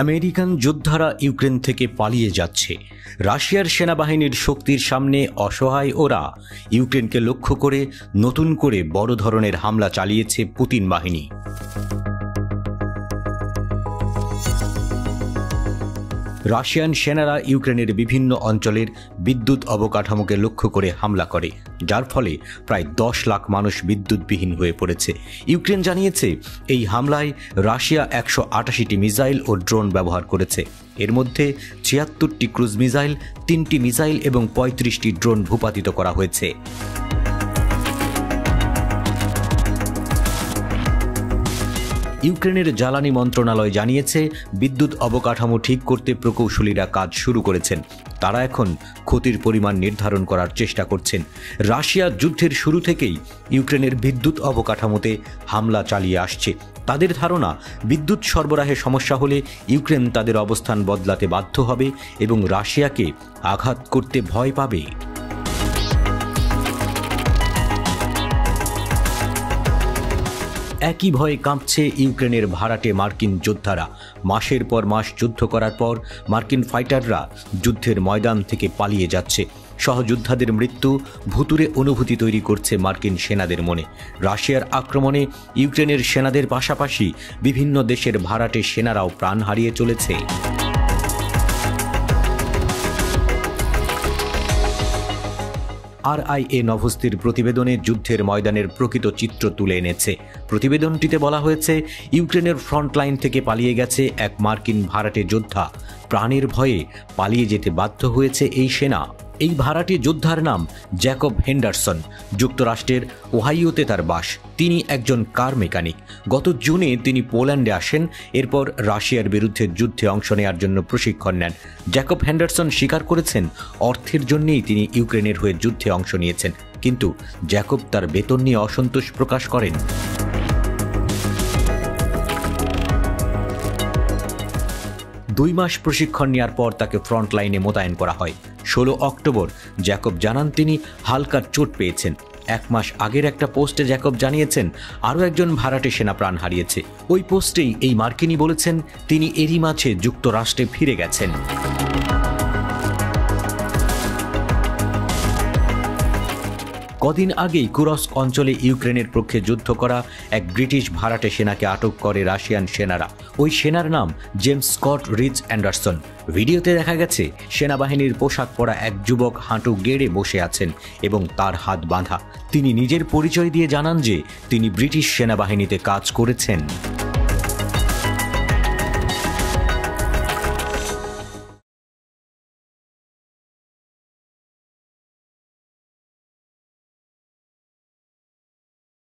American যোদ্ধারা Ukraine থেকে পালিয়ে যাচ্ছে। রাশিয়ার সেনাবাহিনীর শক্তির সামনে অসহায় ওরা। ইউক্রেনকে লক্ষ্য করে নতুন করে বড় ধরনের হামলা চালিয়েছে পুতিন বাহিনী। রাশিয়ান সেনারা ইউক্রেনের বিভিন্ন অঞ্চলের বিদ্যুৎ অবকাঠামোকে লক্ষ্য করে হামলা করে, যার ফলে প্রায় 10 লাখ মানুষ বিদ্যুৎবিহীন হয়ে পড়েছে। ইউক্রেন জানিয়েছে এই হামলায় রাশিয়া 188টি মিসাইল ও ড্রোন ব্যবহার করেছে। এর মধ্যে 76টি ক্রুজ মিসাইল, 3টি মিসাইল এবং 35টি ড্রোন ভূপাতিত করা হয়েছে। ইউক্রেনের জ্বালানি মন্ত্রণালয় জানিয়েছে বিদ্যুৎ অবকাঠামো ঠিক করতে প্রকৌশলীরা কাজ শুরু করেছেন। তারা এখন ক্ষতির পরিমাণ নির্ধারণ করার চেষ্টা করছেন। রাশিয়া যুদ্ধের শুরু থেকেই ইউক্রেনের বিদ্যুৎ অবকাঠামোতে হামলা চালিয়ে আসছে। তাদের ধারণা, বিদ্যুৎ সরবরাহে সমস্যা হলে ইউক্রেন তাদের অবস্থান বদলাতে বাধ্য হবে এবং রাশিয়াকে আঘাত করতে ভয় পাবে। একই ভয়ে কাঁপছে ইউক্রেনের ভাড়াটে মার্কিন যোদ্ধারা। মাসের পর মাস যুদ্ধ করার পর মার্কিন ফাইটাররা যুদ্ধের ময়দান থেকে পালিয়ে যাচ্ছে। সহযোদ্ধাদের মৃত্যু ভুতুড়ে অনুভূতি তৈরি করছে মার্কিন সেনাদের মনে। রাশিয়ার আক্রমণে ইউক্রেনের সেনাদের পাশাপাশি বিভিন্ন দেশের ভাড়াটে সেনারাও প্রাণ হারিয়ে চলেছে। RIA নভোস্তির প্রতিবেদনে যুদ্ধের ময়দানের প্রকৃত চিত্র তুলে এনেছে। প্রতিবেদনটিতে বলা হয়েছে, ইউক্রেনের ফ্রন্টলাইন থেকে পালিয়ে গেছে এক মার্কিন ভাড়াটে যোদ্ধা। প্রাণের ভয়ে পালিয়ে যেতে বাধ্য হয়েছে এই সেনা। এই ভাড়াটে যোদ্ধার নাম জ্যাকব হেন্ডারসন। যুক্তরাষ্ট্রের ওহাইওতে তার বাস। তিনি একজন কার মেকানিক। গত জুনে তিনি পোল্যান্ডে আসেন। এরপর রাশিয়ার বিরুদ্ধে যুদ্ধে অংশ নেওয়ার জন্য প্রশিক্ষণ নেন। জ্যাকব হেন্ডারসন স্বীকার করেছেন, অর্থের জন্যই তিনি ইউক্রেনের হয়ে যুদ্ধে অংশ নিয়েছেন। কিন্তু জ্যাকব তার বেতন নিয়ে অসন্তোষ প্রকাশ করেন। 2 মাস প্রশিক্ষণ নেওয়ার পর তাকে ফ্রন্ট লাইনে মোতায়েন করা হয়। 16 অক্টোবর জ্যাকব জানান তিনি হালকা চোট পেয়েছেন। 1 মাস আগের একটা পোস্টে জ্যাকব জানিয়েছেন আরও একজন ভাড়াটে সেনা প্রাণ হারিয়েছে। ওই পোস্টেই এই মার্কিনী বলেছেন তিনি এরই মাঝে যুক্তরাষ্ট্রে ফিরে গেছেন। কদিন আগেই কুরস্ক অঞ্চলে ইউক্রেনের পক্ষে যুদ্ধ করা এক ব্রিটিশ ভাড়াটে সেনাকে আটক করে রাশিয়ান সেনারা। ওই সেনার নাম জেমস স্কট রিচ অ্যান্ডারসন। ভিডিওতে দেখা গেছে সেনাবাহিনীর পোশাক পরা এক যুবক হাঁটু গেড়ে বসে আছেন এবং তার হাত বাঁধা। তিনি নিজের পরিচয় দিয়ে জানান যে তিনি ব্রিটিশ সেনাবাহিনীতে কাজ করেছেন।